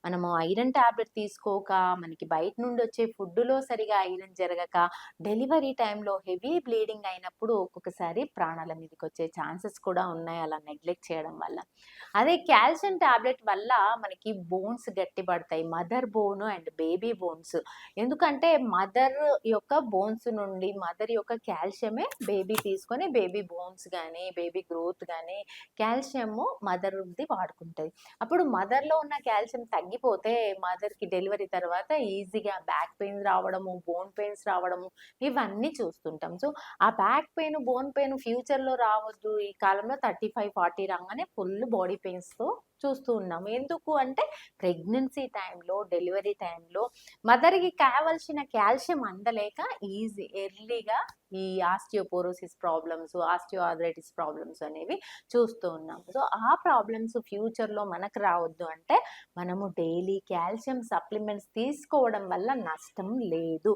మనము iron tablet తీసుకోక, మనకి బయట నుండి వచ్చే ఫుడ్‌లో సరిగా ఐరన్ జరగక, డెలివరీ టైంలో హెవీ బ్లీడింగ్ అయినప్పుడు ఒక్కొక్కసారి ప్రాణాల మీదకొచ్చే ఛాన్సెస్ కూడా ఉన్నాయి అలా నెగ్లెక్ట్ చేయడం వల్ల. అదే కాల్షియం టాబ్లెట్ వల్ల మనకి బోన్స్ గట్టిపడతాయి. Mother bone and baby bones. ఎందుకంటే మదర్ యొక్క బోన్స్ నుండి మదర్ యొక్క కాల్షియమే బేబీ తీసుకొని బేబీ బోన్స్ గాని, బేబీ గ్రోత్ గాని కాల్షియము మదర్‌ది వాడుకుంటది. అప్పుడు మదర్‌లో ఉన్న కాల్షియం తగ్గిపోతే మదర్‌కి డెలివరీ తర్వాత ఈజీగా బ్యాక్ పెయిన్స్ రావడము, బోన్ పెయిన్స్ రావడము ఇవన్నీ చూస్తుంటాం. సో, ఆ బ్యాక్ పెయిన్, బోన్ పెయిన్ ఫ్యూచర్‌లో రావద్దు. ఈ కాలంలో 35, 40 రాంగానే ఫుల్ బాడీ పెయిన్స్‌తో చూస్తూ ఉన్నాం. ఎందుకు అంటే ప్రెగ్నెన్సీ టైంలో, డెలివరీ టైంలో మదర్‌కి కావాల్సిన కాల్షియం అందలేక ఎర్లీగా ఈ ఆస్టియోపోరోసిస్ ప్రాబ్లమ్స్, ఆస్టియోఆర్థరైటిస్ ప్రాబ్లమ్స్ అనేవి చూస్తూ ఉన్నాం. సో, ఆ ప్రాబ్లమ్స్ ఫ్యూచర్‌లో మనకు రావద్దు అంటే మనము డైలీ కాల్షియం సప్లిమెంట్స్ తీసుకోవడం వల్ల నష్టం లేదు.